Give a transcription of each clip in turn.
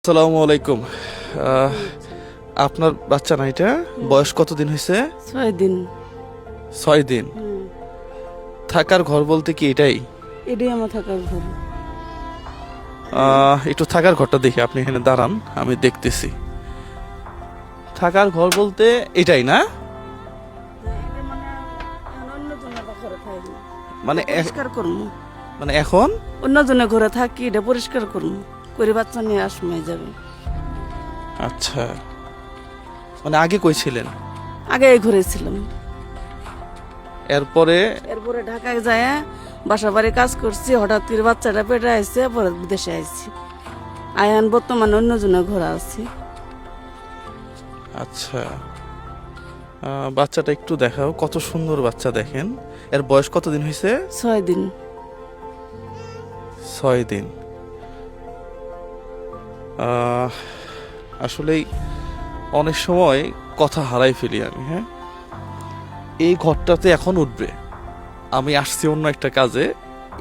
আসসালামু আলাইকুম। আপনার বাচ্চা না এটা? বয়স কতদিন হয়েছে? 6 দিন। 6 দিন। থাকার ঘর বলতে কি এটাই? এটাই আমার থাকার ঘর। একটু থাকার ঘরটা দেখি, আপনি এখানে দাঁড়ান, আমি দেখতেছি। থাকার ঘর বলতে এটাই না? মানে পরিষ্কার করবো, মানে এখন অন্যজনের ঘরে থাকি, এটা পরিষ্কার করবো করে বাচ্চা নিয়ে আসময় যাবে। আচ্ছা, মানে আগে কই ছিলেন? আগে এই ঘরে ছিলাম, এরপরে ঢাকায় যায় বাসা বাড়ি কাজ করছি, হঠাৎ করে বাচ্চাটা পেটে আসছে, পরে বিদেশে আসছি। আয়ান বর্তমানে অন্যজনের ঘরে আছি। আচ্ছা, বাচ্চাটা একটু দেখাও, কত সুন্দর বাচ্চা দেখেন। এর বয়স কতদিন হয়েছে? 6 দিন। 6 দিন। আসলেই অনেক সময় কথা হারাই ফেলি আমি। হ্যাঁ, এই ঘরটাতে এখন উঠবে। আমি আসছি অন্য একটা কাজে,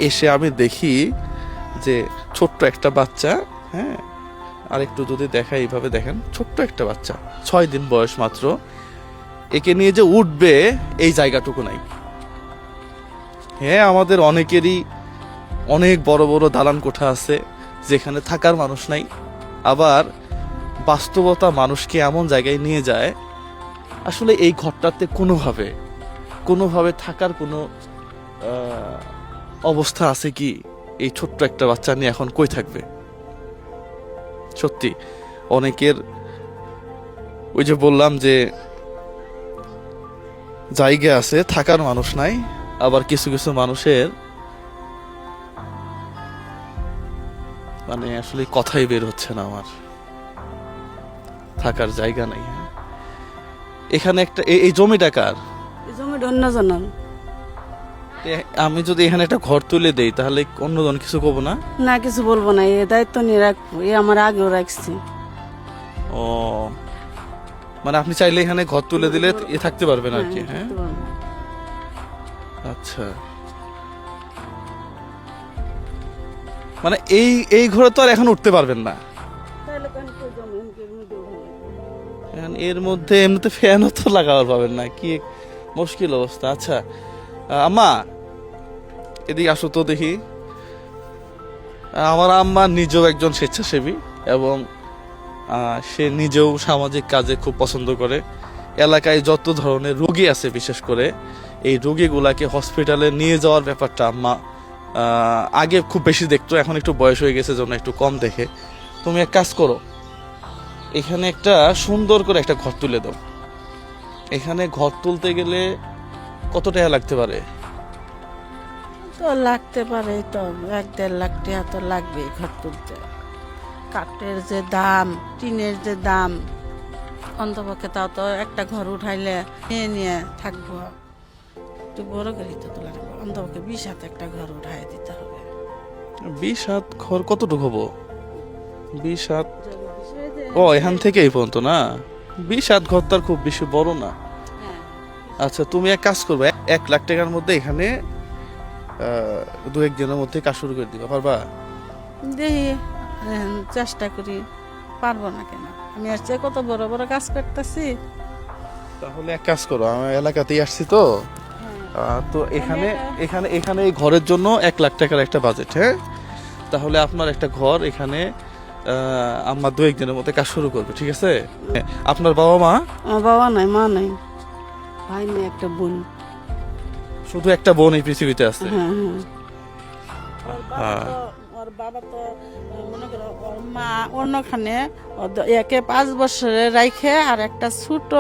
এসে আমি দেখি যে ছোট্ট একটা বাচ্চা। হ্যাঁ, আর একটু যদি দেখা, এইভাবে দেখেন, ছোট্ট একটা বাচ্চা, 6 দিন বয়স মাত্র। একে নিয়ে যে উঠবে এই জায়গাটুকু নাই। হ্যাঁ, আমাদের অনেকেরই অনেক বড় বড় দালান কোঠা আছে যেখানে থাকার মানুষ নাই। আবার বাস্তবতা মানুষকে এমন জায়গায় নিয়ে যায়, আসলে এই ঘরটাতে কোনোভাবে থাকার কোনো অবস্থা আছে কি? এই ছোট্ট একটা বাচ্চা নিয়ে এখন কই থাকবে? সত্যি অনেকের, ওই যে বললাম যে জায়গা আছে, থাকার মানুষ নাই। আবার কিছু কিছু মানুষের মানে আসলে কথাই বের হচ্ছে না আমার, থাকার জায়গা নাই। এখানে একটা এই জমিটা কার? এই জমিটা অন্যজনের। আমি যদি এখানে একটা ঘর তুলে দেই তাহলে অন্যজন কিছু কব না? না, কিছু বলবো না, এ দায়িত্ব নিয়ে রাখবো, এ আমার আগেও রাখছি। ও, মানে আপনি চাইলে এখানে ঘর তুলে দিলে এ থাকতে পারবেন আর কি? হ্যাঁ, থাকতে পারবো। আচ্ছা, মানে এই ঘরে তো আর এখন উঠতে পারবেন না। এখন এর মধ্যে এমনিতে ফ্যানও তো লাগাবার পাবেন না, কি মুশকিল অবস্থা। আচ্ছা আম্মা, এদিকে আসো তো দেখি। আমার আম্মা নিজেও একজন স্বেচ্ছাসেবী এবং সে নিজেও সামাজিক কাজে খুব পছন্দ করে। এলাকায় যত ধরনের রোগী আছে, বিশেষ করে এই রোগীগুলাকে হসপিটালে নিয়ে যাওয়ার ব্যাপারটা আম্মা আগে খুব বেশি দেখতো, এখন একটু বয়স হয়ে গেছে জন্য একটু কম দেখে। তুমি এক কাজ করো, এখানে একটা সুন্দর করে একটা ঘর তুলে দাও। এখানে ঘর তুলতে গেলে কত টাকা লাগতে পারে? তো লাগতে পারে, তো 1-1.5 লাখ টাকা তো লাগবে ঘর তুলতে। কাঠের যে দাম, টিনের যে দাম, অন্তপক্ষে তাও তো একটা ঘর উঠাইলে নিয়ে নিয়ে থাকবো, একটু বড় করে তো লাগবে। অন্তপক্ষে 20 হাত একটা ঘর উঠাই দিতে হবে। 20 হাত ঘর কতটুকু হবো? 20 হাত, ও এখান থেকে এই পর্যন্ত না? 20 হাত ঘর তার খুব বেশি বড় না। আচ্ছা, তুমি এক কাজ করবে, 1 লাখ টাকার মধ্যে এখানে 2-1 দিনের মধ্যে কাজ শুরু করে দিবা, পারবা? দেখি, চেষ্টা করি, পারবো না কেন? আমি আসছে কত বড় বড় কাজ করতেছি। তাহলে এক কাজ করো, আমি এলাকাতেই আসছি তো, তো এখানে এখানে এখানে এই ঘরের জন্য 1 লাখ টাকার একটা বাজেট। হ্যাঁ, তাহলে আপনার একটা ঘর এখানে আমার 2-1 দিনের মধ্যে কাজ শুরু করবে, ঠিক আছে? আপনার বাবা মা? আমার বাবা নাই, মা নাই, ভাই নেই, একটা বোন। শুধু একটা বোন এই পৃথিবীতে আছে? হ্যাঁ হ্যাঁ। ওর বাবা তো মনে করো, ওর মা অন্যখানে একে 5 বছরের রাইখে আর একটা ছোট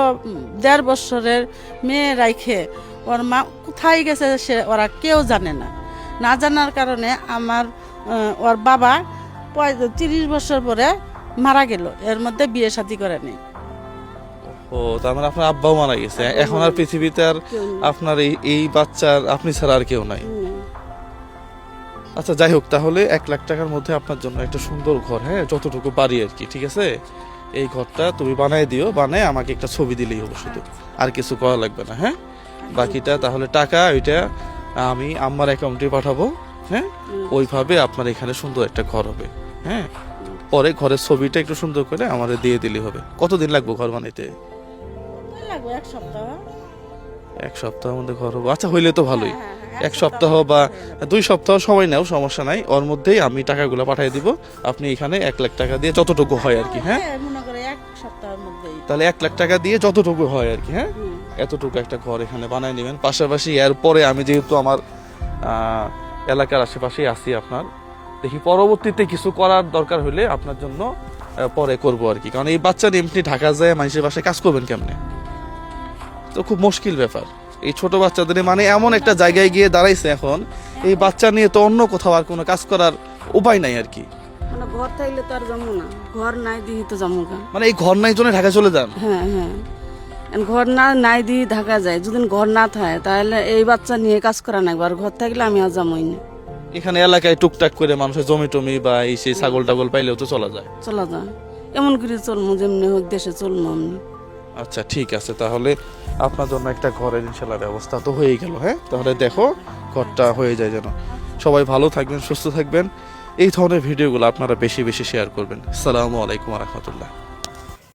1.5 বছরের মেয়ে রাইখে, ওর মা কোথায় গেছে সে ওরা কেউ জানে না। না জানার কারণে আমার ওর বাবা 30 বছর পরে মারা গেল, এর মধ্যে বিয়ে শাদী করে নেই। ও, তার মানে আপনার আব্বাও মারা গেছে, এখন আর পৃথিবীতে আর আপনার এই বাচ্চার আপনি ছাড়া আর কেউ নাই। আচ্ছা, যাই হোক, তাহলে 1 লাখ টাকার মধ্যে আপনার জন্য একটা সুন্দর ঘর, হ্যাঁ, যতটুকু পারি আর কি, ঠিক আছে? এই ঘরটা তুমি বানায় দিও, বানায় আমাকে একটা ছবি দিলেই হবে শুধু, আর কিছু করা লাগবে না। হ্যাঁ, বাকিটা তাহলে টাকা ওইটা আমি আম্মার অ্যাকাউন্টে পাঠাবো। হ্যাঁ, ওইভাবে আপনার এখানে সুন্দর একটা ঘর হবে। হ্যাঁ, পরে ঘরের ছবিটা একটু সুন্দর করে আমাদের দিয়ে দিলে হবে। কতদিন লাগবে ঘর বানাইতে? লাগবে 1 সপ্তাহ। 1 সপ্তাহের মধ্যে ঘর হবে? আচ্ছা, হইলে তো ভালোই। হ্যাঁ, 1 সপ্তাহ বা 2 সপ্তাহ সময় নাও, সমস্যা নাই। ওর মধ্যেই আমি টাকাগুলো পাঠিয়ে দিব। আপনি এখানে 1 লাখ টাকা দিয়ে যতটুকু হয় আর কি, হ্যাঁ? মনে করে 1 সপ্তাহের মধ্যেই। তাহলে 1 লাখ টাকা দিয়ে যতটুকু হয় আর কি, হ্যাঁ? হুম। এতটুকু একটা ঘর এখানে বানায় নেবেন। পাশাপাশি এরপরে আমি যেহেতু আমার এলাকার আশেপাশেই আছি আপনার, দেখি পরবর্তীতে কিছু করার দরকার হলে আপনার জন্য পরে করব আর কি। কারণ এই বাচ্চা নিয়ে এমনি ঢাকা যায় মানুষের বাসায় কাজ করবেন কেমনে? তো খুব মুশকিল ব্যাপার। এই ছোট বাচ্চাদের মানে এমন একটা জায়গায় গিয়ে দাঁড়াইছে এখন, এই বাচ্চা নিয়ে তো অন্য কোথাও আর কোনো কাজ করার উপায় নাই আর কি। মানে ঘর থাকলে তো আর যাবো না, ঘর নাই দিই তো যাবো গা। মানে এই ঘর নাই জন্য ঢাকা চলে যান? হ্যাঁ হ্যাঁ, ঘর না নাই দিয়ে ঢাকা যায়। যদি ঘর না থাকে তাহলে এই বাচ্চা নিয়ে কাজ করা নাই, আর ঘর থাকলে আমি আর যাবোই না। এখানে এলাকায় টুকটাক করে মানুষের জমি টমি বা এই সেই ছাগল টাগল পাইলেও তো চলা যায়। চলা যায়, এমন করে চলবো যেমনি হোক, দেশে চলবো এমনি। আচ্ছা ঠিক আছে, তাহলে আপনার জন্য একটা ঘরের ইনশাল্লাহ ব্যবস্থা তো হয়েই গেল। হ্যাঁ, তাহলে দেখো ঘরটা হয়ে যায় যেন। সবাই ভালো থাকবেন, সুস্থ থাকবেন। এই ধরনের ভিডিওগুলো আপনারা বেশি বেশি শেয়ার করবেন। আসসালামু আলাইকুম ওয়া রাহমাতুল্লাহ।